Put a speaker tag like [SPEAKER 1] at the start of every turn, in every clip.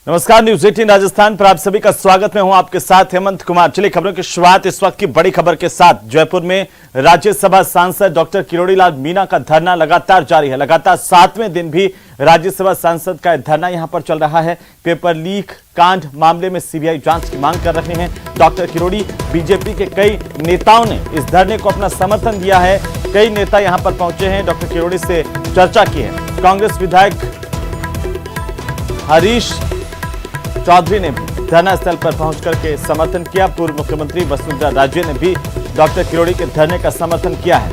[SPEAKER 1] नमस्कार, न्यूज 18 राजस्थान पर आप सभी का स्वागत। मैं हूं आपके साथ हेमंत कुमार। चलिए खबरों की शुरुआत इस वक्त की बड़ी खबर के साथ। जयपुर में राज्यसभा सांसद डॉक्टर किरोड़ीलाल मीणा का धरना लगातार जारी है। लगातार 7वें दिन भी राज्यसभा सांसद का धरना यहां पर चल रहा है। पेपर लीक कांड मामले में सीबीआई जांच की मांग कर रहे हैं डॉक्टर किरोड़ी। बीजेपी के कई नेताओं ने इस धरने को अपना समर्थन दिया है। कई नेता यहां पर पहुंचे हैं, डॉक्टर किरोड़ी से चर्चा की है। कांग्रेस विधायक हरीश चौधरी ने भी धरना स्थल पर पहुंच करके समर्थन किया। पूर्व मुख्यमंत्री वसुंधरा राजे ने भी डॉक्टर किरोड़ी के धरने का समर्थन किया है।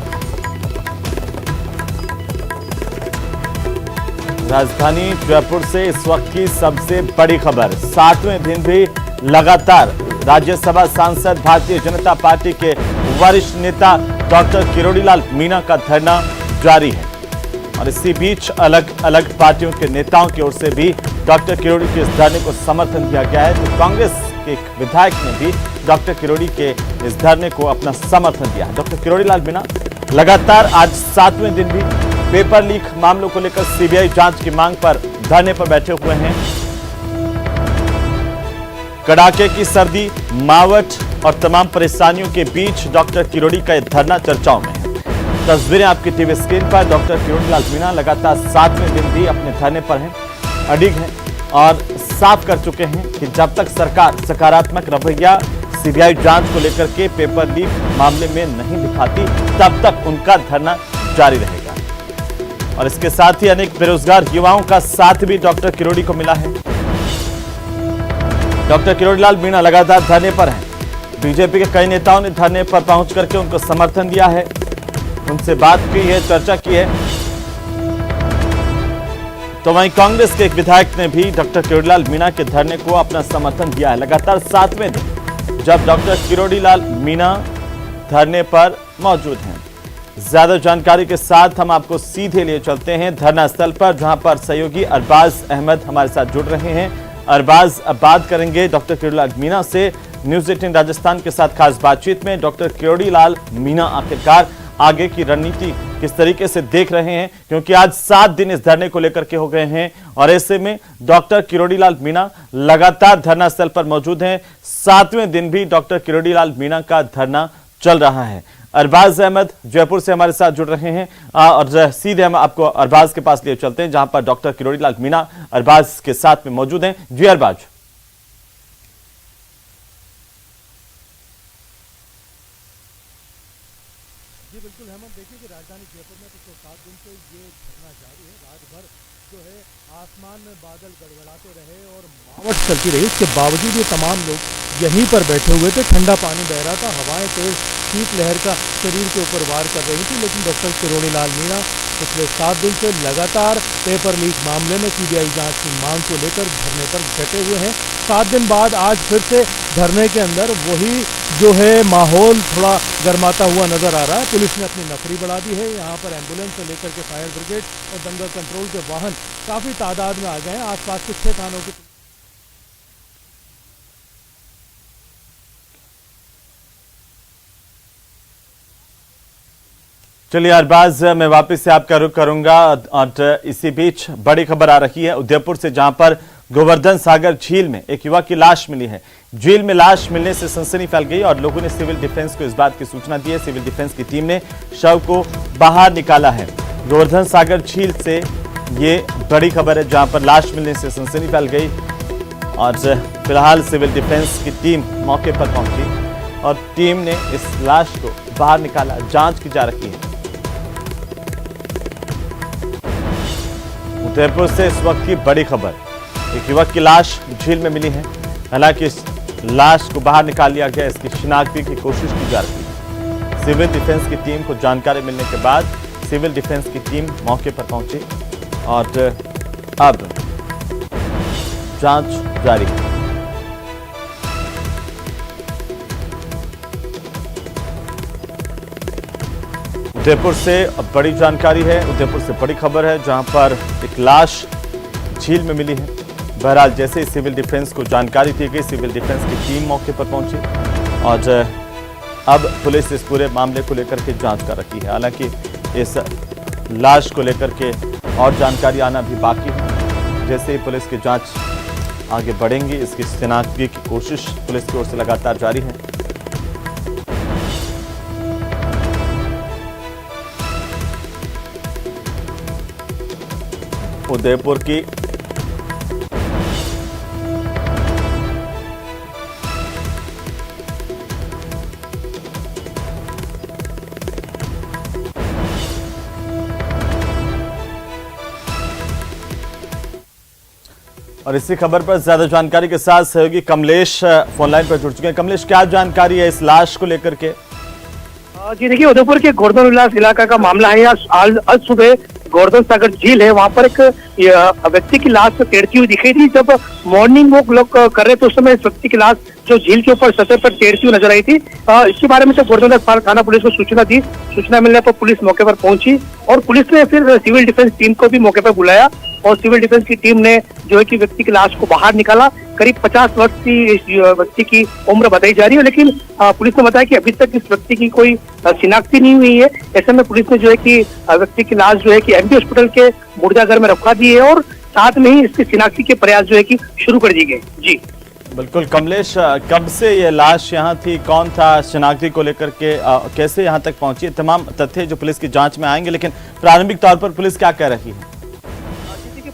[SPEAKER 1] राजधानी जयपुर से इस वक्त की सबसे बड़ी खबर। 7वें दिन भी लगातार राज्यसभा सांसद भारतीय जनता पार्टी के वरिष्ठ नेता डॉक्टर किरोड़ीलाल मीणा का धरना जारी है और इसी बीच अलग अलग पार्टियों के नेताओं की ओर से भी डॉक्टर किरोड़ी के इस धरने को समर्थन दिया गया है। तो कांग्रेस के एक विधायक ने भी डॉक्टर किरोड़ी के इस धरने को अपना समर्थन दिया है। डॉक्टर किरोड़ीलाल मीणा लगातार आज 7वें दिन भी पेपर लीक मामलों को लेकर सीबीआई जांच की मांग पर धरने पर बैठे हुए हैं। कड़ाके की सर्दी, मावट और तमाम परेशानियों के बीच डॉक्टर किरोड़ी का धरना चर्चाओं में है। तस्वीरें आपकी टीवी स्क्रीन पर। डॉक्टर किरोड़ीलाल मीणा लगातार 7वें दिन भी अपने धरने पर हैं, अडिग हैं और साफ कर चुके हैं कि जब तक सरकार सकारात्मक रवैया सीबीआई जांच को लेकर के पेपर लीक मामले में नहीं दिखाती, तब तक उनका धरना जारी रहेगा। और इसके साथ ही अनेक बेरोजगार युवाओं का साथ भी डॉक्टर किरोड़ी को मिला है। डॉक्टर किरोड़ीलाल मीणा लगातार धरने पर हैं। बीजेपी के कई नेताओं ने धरने पर पहुंच करके उनको समर्थन दिया है, उनसे बात की है, चर्चा की है। तो वहीं कांग्रेस के एक विधायक ने भी डॉक्टर किरोड़ीलाल मीणा के धरने को अपना समर्थन दिया है। लगातार 7वें दिन जब डॉक्टर किरोड़ीलाल मीणा धरने पर मौजूद हैं। ज्यादा जानकारी के साथ हम आपको सीधे लिए चलते हैं धरना स्थल पर, जहां पर सहयोगी अरबाज अहमद हमारे साथ जुड़ रहे हैं। अरबाज, अब बात करेंगे डॉक्टर किरोड़ीलाल मीणा से। न्यूज 18 राजस्थान के साथ खास बातचीत में डॉक्टर किरोड़ीलाल मीणा आखिरकार आगे की रणनीति किस तरीके से देख रहे हैं, क्योंकि आज 7 दिन इस धरने को लेकर के हो गए हैं और ऐसे में डॉक्टर किरोड़ीलाल मीणा लगातार धरना स्थल पर मौजूद हैं। 7वें दिन भी डॉक्टर किरोड़ीलाल मीणा का धरना चल रहा है। अरबाज अहमद जयपुर से हमारे साथ जुड़ रहे हैं और सीधे हम आपको अरबाज के पास लिए चलते हैं, जहां पर डॉक्टर किरोड़ीलाल मीणा अरबाज के साथ में मौजूद हैं। जी अरबाज।
[SPEAKER 2] जी बिल्कुल हेमंत, देखिए कि राजधानी जयपुर में पिछले 7 दिन से ये धरना जारी है। रात भर जो है आसमान में बादल गड़गड़ाते रहे और मावट चलती रही, इसके बावजूद ये तमाम लोग यहीं पर बैठे हुए थे। ठंडा पानी बह रहा था, हवाएं तेज, शीतलहर का शरीर के ऊपर वार कर रही थी, लेकिन डॉक्टर किरोड़ीलाल मीणा पिछले 7 दिन से लगातार पेपर लीक मामले में सीबीआई जांच की मांग को लेकर धरने पर डटे हुए हैं। 7 दिन बाद आज फिर से धरने के अंदर वही जो है माहौल थोड़ा गर्माता हुआ नजर आ रहा है। पुलिस ने अपनी नफरी बढ़ा दी है। यहाँ पर एम्बुलेंस से लेकर के फायर ब्रिगेड और दंगा कंट्रोल के वाहन काफी तादाद में आ गए हैं। आसपास के 6 थानों की
[SPEAKER 1] चलिए अरबाज, मैं वापस से आपका रुख करूंगा और इसी बीच बड़ी खबर आ रही है उदयपुर से, जहां पर गोवर्धन सागर झील में एक युवक की लाश मिली है। झील में लाश मिलने से सनसनी फैल गई और लोगों ने सिविल डिफेंस को इस बात की सूचना दी है। सिविल डिफेंस की टीम ने शव को बाहर निकाला है। गोवर्धन सागर झील से ये बड़ी खबर है, जहां पर लाश मिलने से सनसनी फैल गई और फिलहाल सिविल डिफेंस की टीम मौके पर पहुंची और टीम ने इस लाश को बाहर निकाला। जांच की जा रही है। उदयपुर से इस वक्त की बड़ी खबर, एक युवक की लाश झील में मिली है। हालांकि इस लाश को बाहर निकाल लिया गया, इसकी शिनाख्ती की कोशिश की जा रही है। सिविल डिफेंस की टीम को जानकारी मिलने के बाद सिविल डिफेंस की टीम मौके पर पहुंची और अब जांच जारी है। उदयपुर से बड़ी जानकारी है, उदयपुर से बड़ी खबर है, जहां पर एक लाश झील में मिली है। बहरहाल जैसे ही सिविल डिफेंस को जानकारी दी गई, सिविल डिफेंस की टीम मौके पर पहुंची और अब पुलिस इस पूरे मामले को लेकर के जांच कर रही है। हालांकि इस लाश को लेकर के और जानकारी आना भी बाकी है। जैसे ही पुलिस की जांच आगे बढ़ेंगे। इसकी शिनाख्ती की कोशिश पुलिस की ओर से लगातार जारी है। उदयपुर की और इसी खबर पर ज्यादा जानकारी के साथ सहयोगी कमलेश फोन लाइन पर जुड़ चुके हैं। कमलेश, क्या जानकारी है इस लाश को लेकर के?
[SPEAKER 3] जी देखिए, उदयपुर के गोवर्धन विलास इलाका का मामला है। आज सुबह गोवर्धन सागर झील है, वहां पर एक व्यक्ति की लाश तैरती हुई दिखाई दी। जब मॉर्निंग वॉक लोग कर रहे थे उस समय इस व्यक्ति की लाश जो झील के ऊपर सतह पर तैरती हुई नजर आई थी। इसके बारे में जब गोवर्धन थाना पुलिस को सूचना दी, सूचना मिलने पर पुलिस मौके पर पहुंची और पुलिस ने फिर सिविल डिफेंस टीम को भी मौके पर बुलाया और सिविल डिफेंस की टीम ने जो है कि व्यक्ति की लाश को बाहर निकाला। करीब 50 वर्ष की इस व्यक्ति की उम्र बताई जा रही है, लेकिन पुलिस ने बताया कि अभी तक इस व्यक्ति की कोई शिनाख्ती नहीं हुई है। ऐसे में पुलिस ने जो है कि व्यक्ति की लाश जो है कि एमपी हॉस्पिटल के मुर्दाघर में रखवा दी है और साथ में ही इसकी शिनाख्ती के प्रयास जो है कि शुरू कर दिए गए। जी
[SPEAKER 1] बिल्कुल कमलेश, कब से ये लाश यहाँ थी, कौन था, शिनाख्ती को लेकर के कैसे यहाँ तक पहुंची, तमाम तथ्य जो पुलिस की जांच में आएंगे, लेकिन प्रारंभिक तौर पर पुलिस क्या कह रही है?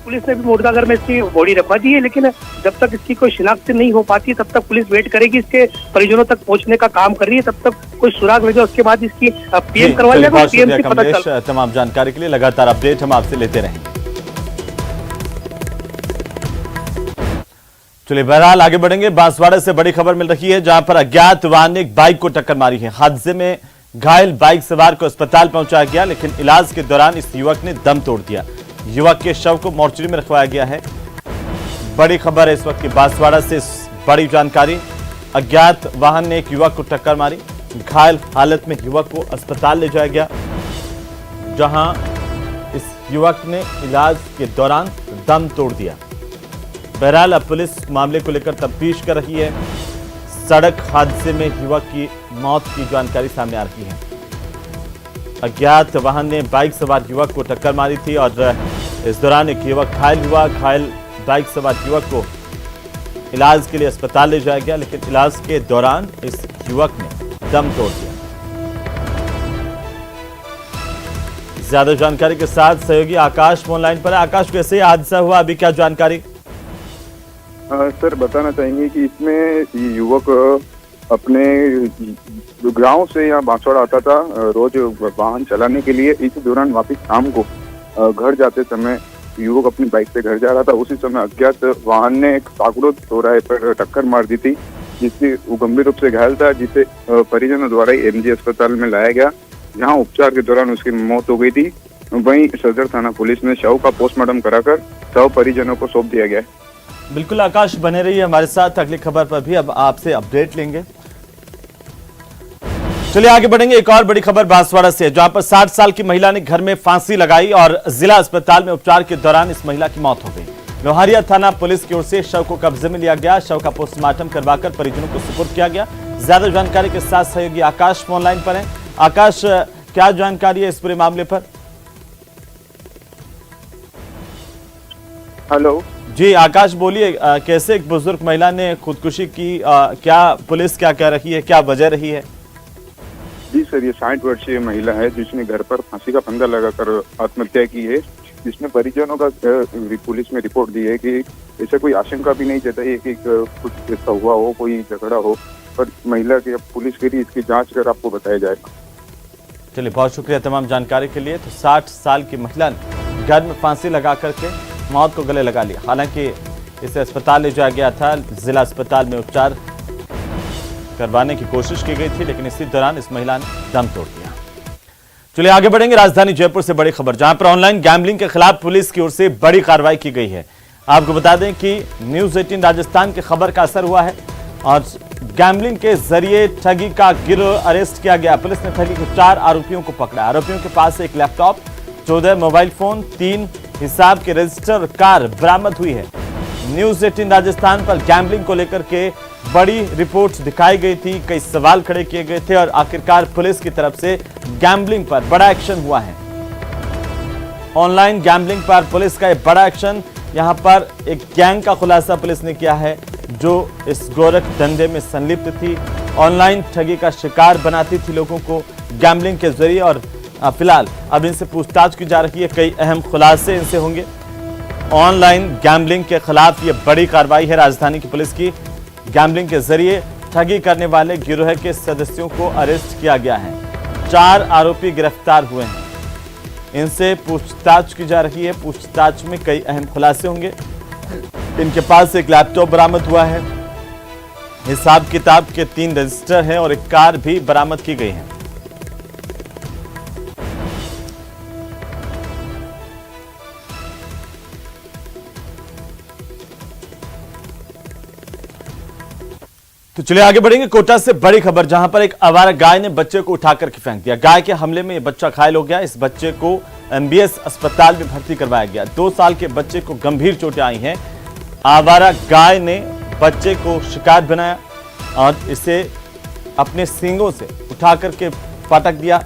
[SPEAKER 3] पुलिस ने भी मुर्दाघर में इसकी बॉडी रखवा दी है, लेकिन जब तक इसकी कोई शिनाख्त नहीं हो पाती तब तक पुलिस वेट करेगी। इसके परिजनों तक पहुंचने का काम कर रही है, तब तक कोई सुराग मिलेगा उसके बाद इसकी पीएम करवा लेगा। पीएम से पता चल।
[SPEAKER 1] तमाम जानकारी के लिए लगातार अपडेट हम आपसे लेते रहेंगे। चलिए बहरहाल आगे बढ़ेंगे। बांसवाड़ा से बड़ी खबर मिल रही है, जहां पर अज्ञात वाहन ने एक बाइक को टक्कर मारी है। हादसे में घायल बाइक सवार को अस्पताल पहुंचाया गया, लेकिन इलाज के दौरान इस युवक ने दम तोड़ दिया। युवक के शव को मोर्चरी में रखवाया गया है। बड़ी खबर है इस वक्त की बांसवाड़ा से बड़ी जानकारी। अज्ञात वाहन ने एक युवक को टक्कर मारी, घायल हालत में युवक को अस्पताल ले जाया गया, जहां इस युवक ने इलाज के दौरान दम तोड़ दिया। बहरहाल अब पुलिस मामले को लेकर तफ्तीश कर रही है। सड़क हादसे में युवक की मौत की जानकारी सामने आ रही है। अज्ञात वाहन ने बाइक सवार युवक को टक्कर मारी थी और इस दौरान एक युवक घायल हुआ। घायल बाइक सवार युवक को इलाज के लिए अस्पताल ले जाया गया, लेकिन इलाज के दौरान इस युवक ने दम तोड़ दिया। ज्यादा जानकारी के साथ सहयोगी आकाश फोन लाइन पर है। आकाश, कैसे यह हादसा हुआ, अभी क्या जानकारी?
[SPEAKER 4] सर बताना चाहेंगे कि इसमें ये युवक अपने गांव से यहाँ बांसवाड़ा आता था रोज वाहन चलाने के लिए। इस दौरान वापिस शाम को घर जाते समय युवक अपनी बाइक से घर जा रहा था। उसी समय अज्ञात वाहन ने एक सागरो चौराहे पर टक्कर मार दी थी, जिससे वो गंभीर रूप से घायल था, जिसे परिजनों द्वारा एमजी अस्पताल में लाया गया, जहाँ उपचार के दौरान उसकी मौत हो गई थी। वहीं सदर थाना पुलिस ने शव का पोस्टमार्टम कराकर शव परिजनों को सौंप दिया गया।
[SPEAKER 1] बिल्कुल आकाश, बने रहिए हमारे साथ, अगली खबर पर भी अब आपसे अपडेट लेंगे। चलिए आगे बढ़ेंगे। एक और बड़ी खबर बांसवाड़ा से, जहां पर 60 साल की महिला ने घर में फांसी लगाई और जिला अस्पताल में उपचार के दौरान इस महिला की मौत हो गई। लोहारिया थाना पुलिस की ओर से शव को कब्जे में लिया गया। शव का पोस्टमार्टम करवाकर परिजनों को सुपुर्द किया गया। ज्यादा जानकारी के साथ सहयोगी आकाश फोन लाइन पर है। आकाश, क्या जानकारी है इस पूरे मामले पर?
[SPEAKER 4] हेलो
[SPEAKER 1] जी आकाश, बोलिए, कैसे एक बुजुर्ग महिला ने खुदकुशी की, क्या पुलिस क्या कह रही है, क्या वजह रही है?
[SPEAKER 4] जी सर, ये 60 वर्षीय महिला है जिसने घर पर फांसी का फंदा लगाकर आत्महत्या की है, जिसने परिजनों का पुलिस में रिपोर्ट दी है कि ऐसा कोई आशंका भी नहीं जताई है कि कुछ ऐसा हुआ हो, कोई झगड़ा हो, पर महिला की अब पुलिस के लिए इसकी जांच कर आपको बताया जाएगा।
[SPEAKER 1] चलिए बहुत शुक्रिया तमाम जानकारी के लिए। तो 60 साल की महिला ने घर में फांसी लगा करके मौत को गले लगा लिया। हालांकि इसे अस्पताल ले जाया गया था, जिला अस्पताल में उपचार करवाने की कोशिश की गई थी, लेकिन इसी दौरान इस महिला ने दम तोड़ दिया। चलिए आगे बढ़ेंगे। राजधानी जयपुर से बड़ी खबर, जहां पर ऑनलाइन गैम्बलिंग के खिलाफ पुलिस की ओर से बड़ी कार्रवाई की गई है। आपको बता दें कि न्यूज 18 राजस्थान की खबर का असर हुआ है और गैम्बलिंग के जरिए ठगी का गिरोह अरेस्ट किया गया। पुलिस ने ठगी के 4 आरोपियों को पकड़ा। आरोपियों के पास से एक लैपटॉप, 14 मोबाइल फोन, 3 हिसाब के रजिस्टर कार बरामद हुई है। न्यूज 18 राजस्थान पर गैम्बलिंग को लेकर के बड़ी रिपोर्ट्स दिखाई गई थी, कई सवाल खड़े किए गए थे और आखिरकार पुलिस की तरफ से गैम्बलिंग पर बड़ा एक्शन हुआ है। ऑनलाइन गैम्बलिंग पर पुलिस का एक बड़ा एक्शन। यहाँ पर एक गैंग का खुलासा पुलिस ने किया है जो इस गोरख धंधे में संलिप्त थी, ऑनलाइन ठगी का शिकार बनाती थी लोगों को गैम्बलिंग के जरिए। और फिलहाल अब इनसे पूछताछ की जा रही है, कई अहम खुलासे इनसे होंगे। ऑनलाइन गैम्बलिंग के खिलाफ ये बड़ी कार्रवाई है राजधानी की पुलिस की। गैम्बलिंग के जरिए ठगी करने वाले गिरोह के सदस्यों को अरेस्ट किया गया है। 4 आरोपी गिरफ्तार हुए हैं, इनसे पूछताछ की जा रही है। पूछताछ में कई अहम खुलासे होंगे। इनके पास एक लैपटॉप बरामद हुआ है, हिसाब किताब के 3 रजिस्टर हैं और एक कार भी बरामद की गई है। तो चलिए आगे बढ़ेंगे। कोटा से बड़ी खबर, जहां पर एक आवारा गाय ने बच्चे को उठाकर के फेंक दिया। गाय के हमले में यह बच्चा घायल हो गया। इस बच्चे को एमबीएस अस्पताल में भर्ती करवाया गया। 2 साल के बच्चे को गंभीर चोटें आई हैं। आवारा गाय ने बच्चे को शिकार बनाया और इसे अपने सींगों से उठाकर के पटक दिया,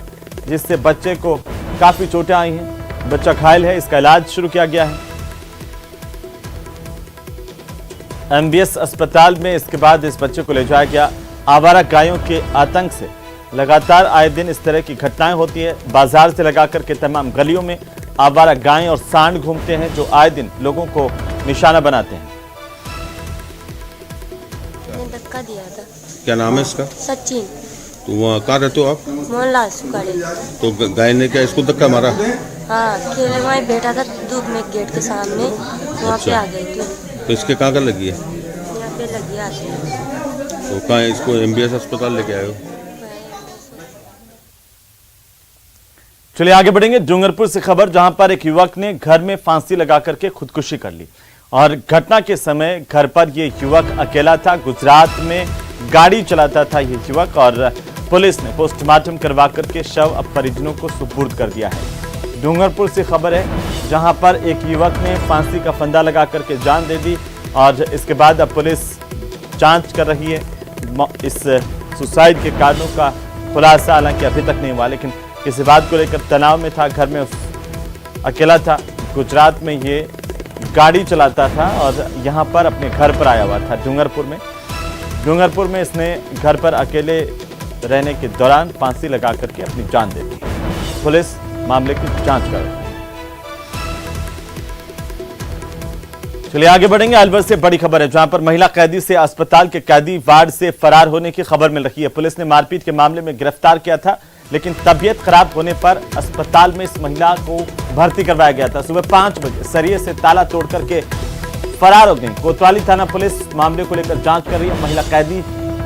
[SPEAKER 1] जिससे बच्चे को काफी चोटें आई हैं। बच्चा घायल है, इसका इलाज शुरू किया गया है एमबीएस अस्पताल में। इसके बाद इस बच्चे को ले जाया गया। आवारा गायों के आतंक से लगातार आए दिन इस तरह की घटनाएं होती है। बाजार से लगाकर के तमाम गलियों में आवारा गायें और सांड घूमते हैं जो आए दिन लोगों को निशाना बनाते हैं।
[SPEAKER 5] मैंने धक्का दिया था।
[SPEAKER 6] क्या नाम है इसका?
[SPEAKER 5] सचिन।
[SPEAKER 6] तो वहाँ कहाँ रहते हो आप?
[SPEAKER 5] मोहनलाल सुखाड़े।
[SPEAKER 6] तो गाय ने क्या इसको धक्का मारा?
[SPEAKER 5] हाँ, खेले वहीं बैठा था धूप में गेट के सामने, वहाँ पे आ गई थी।
[SPEAKER 6] तो इसके कहाँ लगी है?
[SPEAKER 5] यहाँ पे लगी आती है।
[SPEAKER 6] तो कहाँ इसको एमबीएस अस्पताल लेके आए हो?
[SPEAKER 1] चलिए आगे बढ़ेंगे। डूंगरपुर से खबर, जहां पर एक युवक ने घर में फांसी लगाकर के खुदकुशी कर ली और घटना के समय घर पर यह युवक अकेला था। गुजरात में गाड़ी चलाता था यह युवक और पुलिस ने पोस्टमार्टम करवा करके शव अब परिजनों को सुपुर्द कर दिया है। डूंगरपुर से खबर है, जहां पर एक युवक ने फांसी का फंदा लगा करके जान दे दी और इसके बाद अब पुलिस जांच कर रही है। इस सुसाइड के कारणों का खुलासा हालांकि अभी तक नहीं हुआ, लेकिन किसी बात को लेकर तनाव में था, घर में अकेला था। गुजरात में ये गाड़ी चलाता था और यहाँ पर अपने घर पर आया हुआ था डूंगरपुर में इसने घर पर अकेले रहने के दौरान फांसी लगा करके अपनी जान दे दी। पुलिस मामले की जांच कर रही है। चलिए आगे बढ़ेंगे। अलवर से बड़ी खबर है, जहां पर महिला कैदी से अस्पताल के कैदी वार्ड से फरार होने की खबर मिल रही है। पुलिस ने मारपीट के मामले में गिरफ्तार किया था, लेकिन तबीयत खराब होने पर अस्पताल में इस महिला को भर्ती करवाया गया था। सुबह 5 बजे सरिये से ताला तोड़ करके फरार हो गई। कोतवाली थाना पुलिस मामले को लेकर जांच कर रही है। महिला कैदी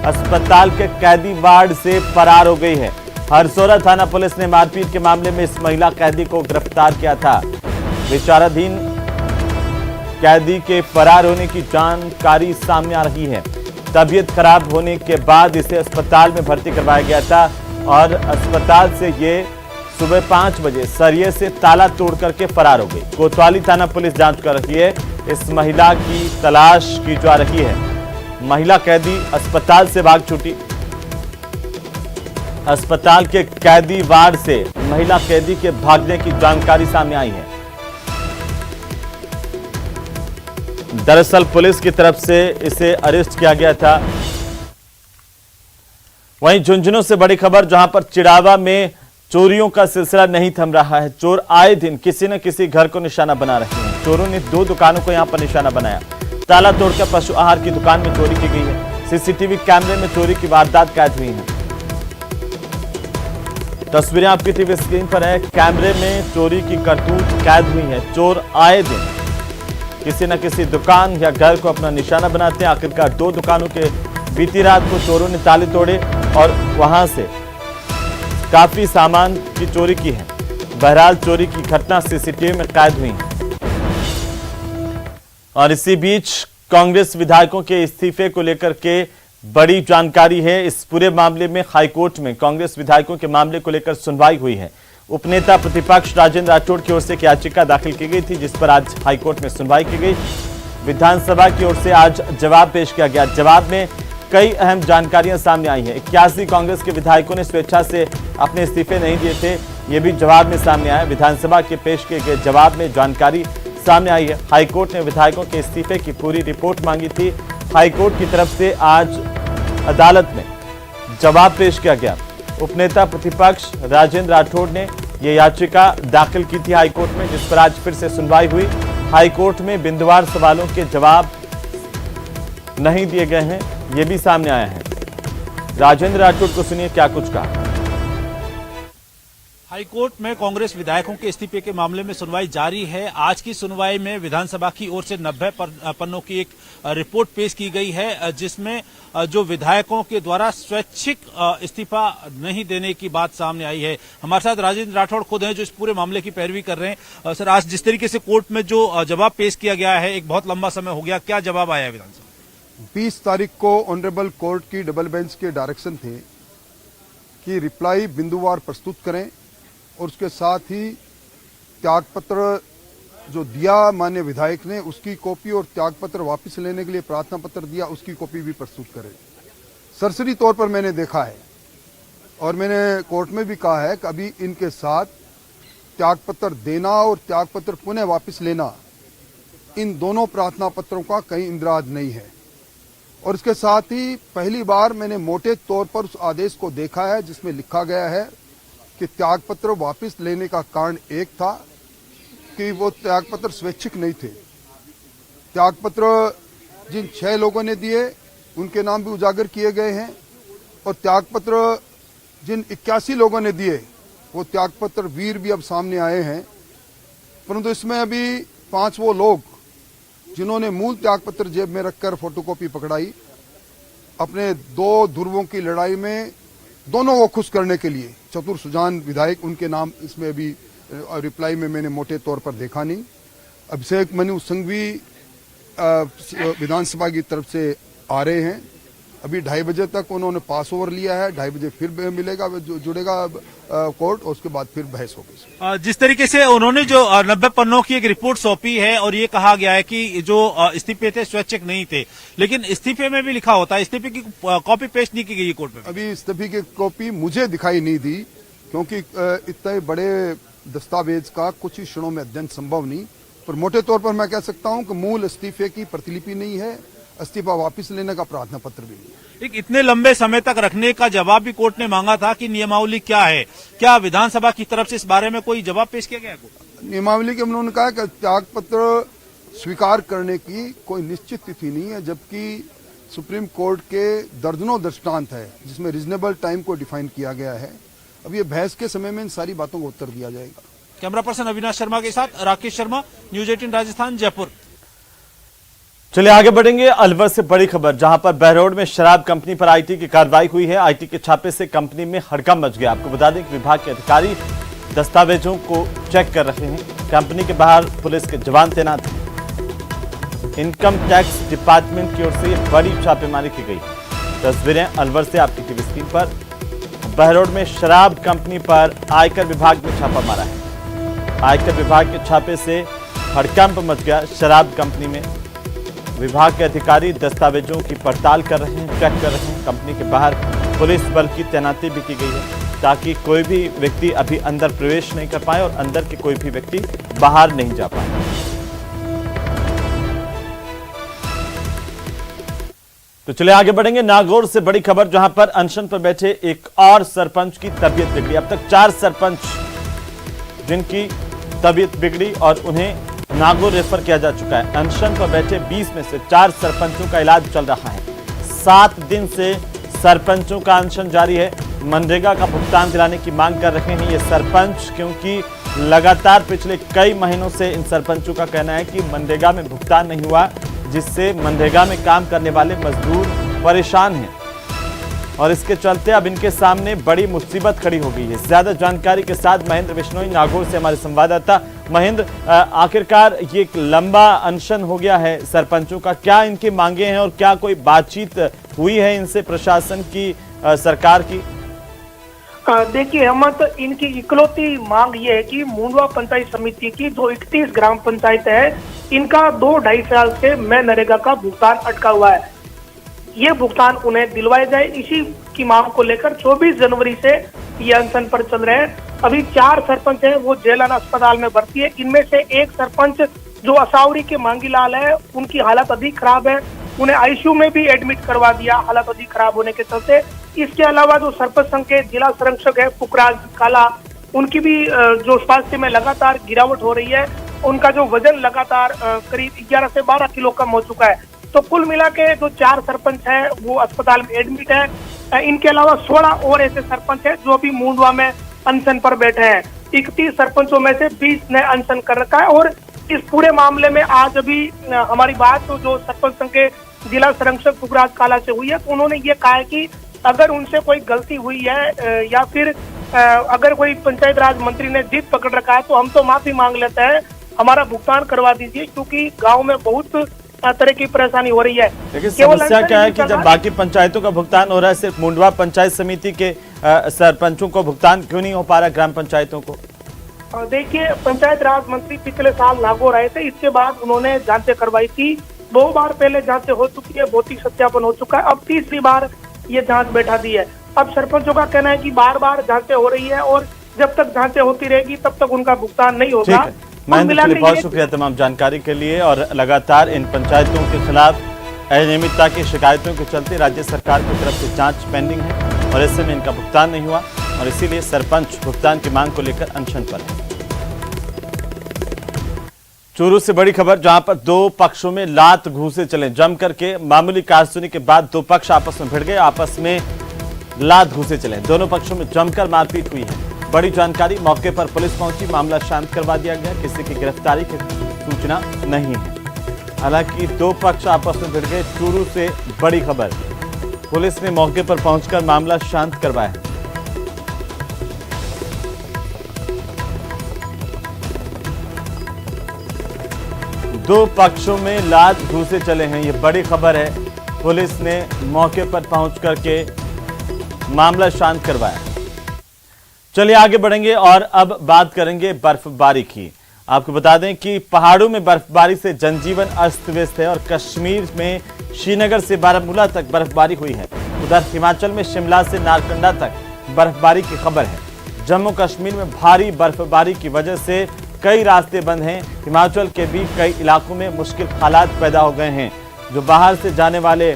[SPEAKER 1] अस्पताल के कैदी वार्ड से फरार हो गई है। हरसौरा थाना पुलिस ने मारपीट के मामले में इस महिला कैदी को गिरफ्तार किया था। विचाराधीन कैदी के फरार होने की जानकारी सामने आ रही है। तबीयत खराब होने के बाद इसे अस्पताल में भर्ती करवाया गया था और अस्पताल से ये सुबह 5 बजे सरिये से ताला तोड़ करके फरार हो गई। कोतवाली थाना पुलिस जांच कर रही है। इस महिला की तलाश की जा रही है। महिला कैदी अस्पताल से भाग छूटी। अस्पताल के कैदी वार्ड से महिला कैदी के भागने की जानकारी सामने आई है। दरअसल पुलिस की तरफ से इसे अरेस्ट किया गया था। वहीं झुंझुनू से बड़ी खबर, जहां पर चिड़ावा में चोरियों का सिलसिला नहीं थम रहा है। चोर आए दिन किसी न किसी घर को निशाना बना रहे हैं। चोरों ने 2 दुकानों को यहां पर निशाना बनाया। ताला तोड़कर पशु आहार की दुकान में चोरी की गई है। सीसीटीवी कैमरे में चोरी की वारदात कैद हुई है। तस्वीरें आपकी टीवी स्क्रीन पर है। कैमरे में चोरी की करतूत कैद हुई है। चोर आए दिन किसी न किसी दुकान या घर को अपना निशाना बनाते हैं। आखिरकार 2 दुकानों के बीती रात को चोरों ने ताले तोड़े और वहां से काफी सामान की चोरी की है। बहरहाल चोरी की घटना सीसीटीवी में कैद हुई है। और इसी बीच कांग्रेस विधायकों के इस्तीफे को लेकर के बड़ी जानकारी है। इस पूरे मामले में हाईकोर्ट में कांग्रेस विधायकों के मामले को लेकर सुनवाई हुई है। उपनेता प्रतिपक्ष राजेंद्र राठौड़ की ओर से एक याचिका दाखिल की गई थी, जिस पर आज हाईकोर्ट में सुनवाई की गई। विधानसभा की ओर से आज जवाब पेश किया गया। जवाब में कई अहम जानकारियां सामने आई हैं। 81 कांग्रेस के विधायकों ने स्वेच्छा से अपने इस्तीफे नहीं दिए थे, ये भी जवाब में सामने आया। विधानसभा के पेश किए गए जवाब में जानकारी सामने आई है। हाईकोर्ट ने विधायकों के इस्तीफे की पूरी रिपोर्ट मांगी थी। हाईकोर्ट की तरफ से आज अदालत में जवाब पेश किया गया। उपनेता प्रतिपक्ष राजेंद्र राठौड़ ने यह याचिका दाखिल की थी हाईकोर्ट में, जिस पर आज फिर से सुनवाई हुई। हाईकोर्ट में बिंदुवार सवालों के जवाब नहीं दिए गए हैं, यह भी सामने आया है। राजेंद्र राठौड़ को सुनिए क्या कुछ कहा।
[SPEAKER 2] हाईकोर्ट में कांग्रेस विधायकों के इस्तीफे के मामले में सुनवाई जारी है। आज की सुनवाई में विधानसभा की ओर से 90 पन्नों की एक रिपोर्ट पेश की गई है, जिसमें जो विधायकों के द्वारा स्वैच्छिक इस्तीफा नहीं देने की बात सामने आई है। हमारे साथ राजेंद्र राठौड़ खुद हैं जो इस पूरे मामले की पैरवी कर रहे हैं। सर, आज जिस तरीके से कोर्ट में जो जवाब पेश किया गया है, एक बहुत लंबा समय हो गया, क्या जवाब आया है विधानसभा?
[SPEAKER 7] 20 तारीख को ऑनरेबल कोर्ट की डबल बेंच के डायरेक्शन थे कि रिप्लाई बिंदुवार प्रस्तुत करें और उसके साथ ही त्यागपत्र जो दिया माननीय विधायक ने उसकी कॉपी और त्यागपत्र वापस लेने के लिए प्रार्थना पत्र दिया उसकी कॉपी भी प्रस्तुत करें। सरसरी तौर पर मैंने देखा है और मैंने कोर्ट में भी कहा है कि अभी इनके साथ त्यागपत्र देना और त्यागपत्र पुनः वापस लेना, इन दोनों प्रार्थना पत्रों का कहीं इंदराज नहीं है। और इसके साथ ही पहली बार मैंने मोटे तौर पर उस आदेश को देखा है जिसमें लिखा गया है कि त्यागपत्र वापस लेने का कारण एक था कि वो त्यागपत्र स्वैच्छिक नहीं थे। त्यागपत्र जिन 6 लोगों ने दिए उनके नाम भी उजागर किए गए हैं और त्यागपत्र जिन 81 लोगों ने दिए वो त्यागपत्र वीर भी अब सामने आए हैं। परंतु इसमें अभी 5 वो लोग जिन्होंने मूल त्यागपत्र जेब में रखकर फोटोकॉपी पकड़ाई, अपने 2 ध्रुवों की लड़ाई में दोनों को खुश करने के लिए चतुर सुजान विधायक, उनके नाम इसमें अभी रिप्लाई में मैंने मोटे तौर पर देखा नहीं। अभिषेक मनु संघवी विधानसभा की तरफ से आ रहे हैं। अभी 2:30 बजे तक उन्होंने पास ओवर लिया है, 2:30 बजे फिर मिलेगा, जुड़ेगा कोर्ट और उसके बाद फिर बहस होगी।
[SPEAKER 2] जिस तरीके से उन्होंने जो 90 पन्नों की एक रिपोर्ट सौंपी है और ये कहा गया है कि जो इस्तीफे थे स्वैच्छिक नहीं थे, लेकिन इस्तीफे में भी लिखा होता है, इस्तीफे की कॉपी पेश नहीं की गई कोर्ट में।
[SPEAKER 7] अभी इस्तीफे की कॉपी मुझे दिखाई नहीं दी क्योंकि इतने बड़े दस्तावेज का कुछ ही क्षणों में अध्ययन संभव नहीं। पर मोटे तौर पर मैं कह सकता हूं कि मूल इस्तीफे की प्रतिलिपि नहीं है, इस्तीफा वापस लेने का प्रार्थना पत्र भी नहीं।
[SPEAKER 2] एक इतने लंबे समय तक रखने का जवाब भी कोर्ट ने मांगा था कि नियमावली क्या है, क्या विधानसभा की तरफ से इस बारे में कोई जवाब पेश किया गया है?
[SPEAKER 7] नियमावली के उन्होंने कहा कि त्यागपत्र स्वीकार करने की कोई निश्चित तिथि नहीं है, जबकि सुप्रीम कोर्ट के दर्जनों दृष्टांत है जिसमें रीजनेबल टाइम को डिफाइन किया गया है। अब ये बहस के समय में इन सारी बातों को उत्तर दिया जाएगा।
[SPEAKER 2] कैमरा पर्सन अविनाश शर्मा के साथ राकेश शर्मा, न्यूज 18 राजस्थान, जयपुर।
[SPEAKER 1] चलिए आगे बढ़ेंगे। अलवर से बड़ी खबर, जहां पर बहरोड में शराब कंपनी पर आईटी की कार्रवाई हुई है। आईटी के छापे से कंपनी में हड़कंप मच गया। आपको बता दें कि विभाग के अधिकारी दस्तावेजों को चेक कर रहे हैं। कंपनी के बाहर पुलिस के जवान तैनात हैं। इनकम टैक्स डिपार्टमेंट की ओर से बड़ी छापेमारी की गई। तस्वीरें अलवर से आपकी टीवी स्क्रीन पर। बहरोड में शराब कंपनी पर आयकर विभाग ने छापा मारा है। आयकर विभाग के छापे से हड़कंप मच गया। शराब कंपनी में विभाग के अधिकारी दस्तावेजों की पड़ताल कर रहे हैं, चेक कर रहे हैं। कंपनी के बाहर पुलिस बल की तैनाती भी की गई है ताकि कोई भी व्यक्ति अभी अंदर प्रवेश नहीं कर पाए और अंदर के कोई भी व्यक्ति बाहर नहीं जा पाए। तो चलिए आगे बढ़ेंगे। नागौर से बड़ी खबर, जहां पर अनशन पर बैठे एक और सरपंच की तबीयत बिगड़ी। अब तक 4 सरपंच जिनकी तबीयत बिगड़ी और उन्हें नागौर रेफर किया जा चुका है। अनशन पर बैठे 20 में से 4 सरपंचों का इलाज चल रहा है। 7 दिन से सरपंचों का अनशन जारी है। मनरेगा का भुगतान दिलाने की मांग कर रहे हैं ये सरपंच, क्योंकि लगातार पिछले कई महीनों से इन सरपंचों का कहना है कि मनरेगा में भुगतान नहीं हुआ, जिससे मनरेगा में काम करने वाले मजदूर परेशान हैं और इसके चलते अब इनके सामने बड़ी मुसीबत खड़ी हो गई है। ज्यादा जानकारी के साथ महेंद्र बिश्नोई नागौर से हमारे संवाददाता। महेंद्र, आखिरकार ये एक लंबा अनशन हो गया है सरपंचों का, क्या इनकी मांगे हैं और क्या कोई बातचीत हुई है इनसे, प्रशासन की, सरकार की?
[SPEAKER 3] देखिए हेमंत, इनकी इकलौती मांग ये है कि मुंडवा पंचायत समिति की जो 31 ग्राम पंचायत है, इनका 2-2.5 साल से मनरेगा का भुगतान अटका हुआ है। ये भुगतान उन्हें दिलवाया जाए, इसी की मांग को लेकर 24 जनवरी से ये अनशन पर चल रहे हैं। अभी 4 सरपंच हैं, वो जेलान अस्पताल में भर्ती है। इनमें से एक सरपंच जो असावरी के मांगीलाल है उनकी हालत अधिक खराब है, उन्हें आईसीयू में भी एडमिट करवा दिया हालत अधिक खराब होने के चलते। इसके अलावा जो सरपंच संघ के जिला संरक्षक है पुखराज काला, उनकी भी जो स्वास्थ्य में लगातार गिरावट हो रही है, उनका जो वजन लगातार करीब 11 से 12 किलो कम हो चुका है। तो कुल मिला के जो 4 सरपंच है वो अस्पताल में एडमिट है। इनके अलावा 16 और ऐसे सरपंच है जो अभी मुंडवा में अनशन पर बैठे हैं। 31 सरपंचों में से 20 ने अनशन कर रखा है। और इस पूरे मामले में आज अभी हमारी बात तो जो सरपंच संघ के जिला संरक्षक पुखराज काला से हुई है, तो उन्होंने ये कहा है कि अगर उनसे कोई गलती हुई है या फिर अगर कोई पंचायत राज मंत्री ने जिद पकड़ रखा है तो हम तो माफी मांग लेते हैं, हमारा भुगतान करवा दीजिए, क्योंकि गांव में बहुत तरह की परेशानी हो रही है।
[SPEAKER 1] लेकिन समस्या क्या है कि जब बाकी पंचायतों का भुगतान हो रहा है, सिर्फ मुंडवा पंचायत समिति के सरपंचों को भुगतान क्यों नहीं हो पा रहा ग्राम पंचायतों को?
[SPEAKER 3] देखिए, पंचायत राज मंत्री पिछले साल नागौर आए थे, इसके बाद उन्होंने जांचें करवाई थी। 2 बार पहले जांचें हो चुकी है, भौतिक सत्यापन हो चुका है, अब तीसरी बार ये जांच बैठा दी है। अब सरपंचों का कहना है कि बार बार जांचें हो रही है और जब तक जांचें होती रहेगी तब तक उनका भुगतान नहीं होगा।
[SPEAKER 1] महेंद्र, बहुत शुक्रिया तमाम जानकारी के लिए। और लगातार इन पंचायतों के खिलाफ अनियमितता की शिकायतों के चलते राज्य सरकार की तरफ से जांच पेंडिंग है और ऐसे में इनका भुगतान नहीं हुआ और इसीलिए सरपंच भुगतान की मांग को लेकर अनशन पर है। चूरू से बड़ी खबर, जहां पर 2 पक्षों में लात घूंसे चले। जम करके मामूली कारसुनी के बाद 2 पक्ष आपस में भिड़ गए, आपस में लात घूंसे चले। दोनों पक्षों में जमकर मारपीट हुई है। बड़ी जानकारी, मौके पर पुलिस पहुंची, मामला शांत करवा दिया गया, किसी की गिरफ्तारी की सूचना नहीं है। हालांकि 2 पक्ष आपस में भिड़ गए। चूरू से बड़ी खबर, पुलिस ने मौके पर पहुंचकर मामला शांत करवाया है। दो पक्षों में लात घूंसे चले हैं, ये बड़ी खबर है। पुलिस ने मौके पर पहुंच करके मामला शांत करवाया। चलिए आगे बढ़ेंगे और अब बात करेंगे बर्फबारी की। आपको बता दें कि पहाड़ों में बर्फबारी से जनजीवन अस्त व्यस्त है और कश्मीर में श्रीनगर से बारामूला तक बर्फबारी हुई है। उधर हिमाचल में शिमला से नारकंडा तक बर्फबारी की खबर है। जम्मू कश्मीर में भारी बर्फबारी की वजह से कई रास्ते बंद हैं। हिमाचल के भी कई इलाकों में मुश्किल हालात पैदा हो गए हैं। जो बाहर से जाने वाले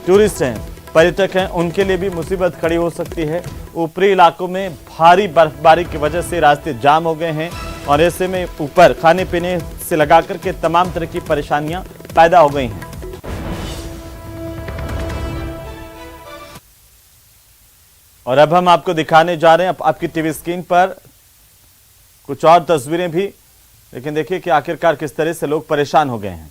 [SPEAKER 1] टूरिस्ट हैं, पर्यटक हैं, उनके लिए भी मुसीबत खड़ी हो सकती है। ऊपरी इलाकों में भारी बर्फबारी की वजह से रास्ते जाम हो गए हैं और ऐसे में ऊपर खाने पीने से लगा करके तमाम तरह की परेशानियां पैदा हो गई हैं। और अब हम आपको दिखाने जा रहे हैं आपकी टीवी स्क्रीन पर कुछ और तस्वीरें भी, लेकिन देखिए कि आखिरकार किस तरह से लोग परेशान हो गए हैं।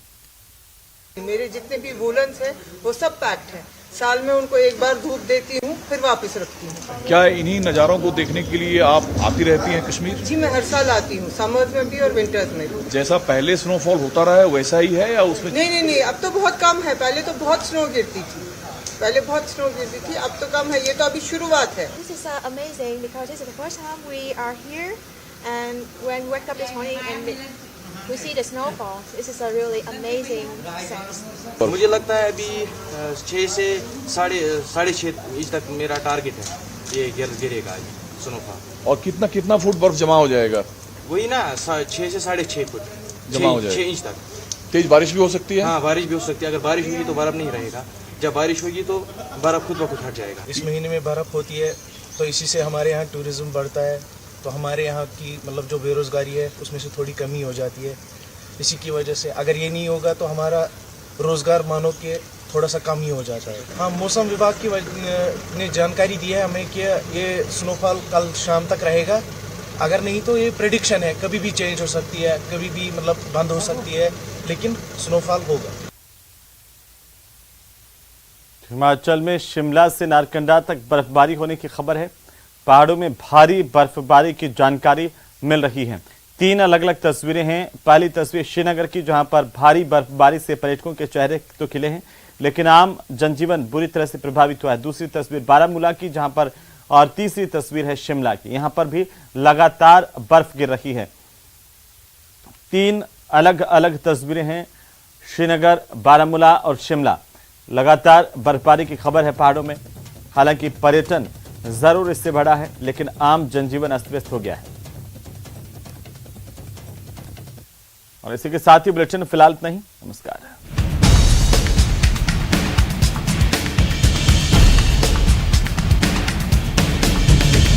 [SPEAKER 8] मेरे जितने भी वूलन्स हैं वो सब पैक्ड हैं। साल में उनको एक बार धूप देती हूँ, फिर वापस रखती हूँ।
[SPEAKER 9] क्या इन्हीं नज़ारों को देखने के लिए आप आती रहती हैं कश्मीर?
[SPEAKER 8] जी, मैं हर साल आती हूँ, समर्स में भी और विंटर्स में भी।
[SPEAKER 9] जैसा पहले स्नोफॉल होता रहा है वैसा ही है या उसमें?
[SPEAKER 8] नहीं, अब तो बहुत कम है। पहले तो बहुत स्नो गिरती थी, अब तो कम है। ये तो अभी शुरुआत है।
[SPEAKER 10] This is amazing because this is the first time we are here and when we wake up this morning and we see the snowfall. This is a really amazing sense.
[SPEAKER 11] मुझे लगता है अभी 6 से साढ़े 6 इंच तक मेरा target है, ये गिरेगा स्नोफॉल।
[SPEAKER 9] और कितना फुट बर्फ जमा हो जाएगा?
[SPEAKER 11] वही ना, 6 से 6.5 फुट
[SPEAKER 9] जमा हो जाएगा।
[SPEAKER 11] 6 इंच तक।
[SPEAKER 9] तेज बारिश भी हो सकती है?
[SPEAKER 11] हाँ, बारिश भी हो सकती है। अगर बारिश होगी तो बर्फ नहीं रहेगा, जब बारिश होगी तो बर्फ खुद ब खुद हट जाएगा।
[SPEAKER 12] इस महीने में बर्फ होती है तो इसी से हमारे यहाँ टूरिज्म बढ़ता है, तो हमारे यहाँ की मतलब जो बेरोज़गारी है उसमें से थोड़ी कमी हो जाती है। इसी की वजह से अगर ये नहीं होगा तो हमारा रोज़गार मानो कि थोड़ा सा कम ही हो जाता है। हाँ, मौसम विभाग की ने जानकारी दी है हमें कि ये स्नोफॉल कल शाम तक रहेगा। अगर नहीं तो ये प्रेडिक्शन है, कभी भी चेंज हो सकती है, कभी भी मतलब बंद हो सकती है, लेकिन स्नोफॉल होगा।
[SPEAKER 1] हिमाचल में शिमला से नारकंडा तक बर्फबारी होने की खबर है। पहाड़ों में भारी बर्फबारी की जानकारी मिल रही है। 3 अलग अलग तस्वीरें हैं। पहली तस्वीर श्रीनगर की, जहां पर भारी बर्फबारी से पर्यटकों के चेहरे तो खिले हैं लेकिन आम जनजीवन बुरी तरह से प्रभावित हुआ है। दूसरी तस्वीर बारामूला की, जहां पर, और तीसरी तस्वीर है शिमला की। यहां पर भी लगातार बर्फ गिर रही है। 3 अलग अलग तस्वीरें हैं, श्रीनगर, बारामूला और शिमला। लगातार बर्फबारी की खबर है पहाड़ों में। हालांकि पर्यटन जरूर इससे बढ़ा है लेकिन आम जनजीवन अस्त व्यस्त हो गया है। और इसी के साथ ही बुलेटिन फिलहाल इतना ही। नमस्कार।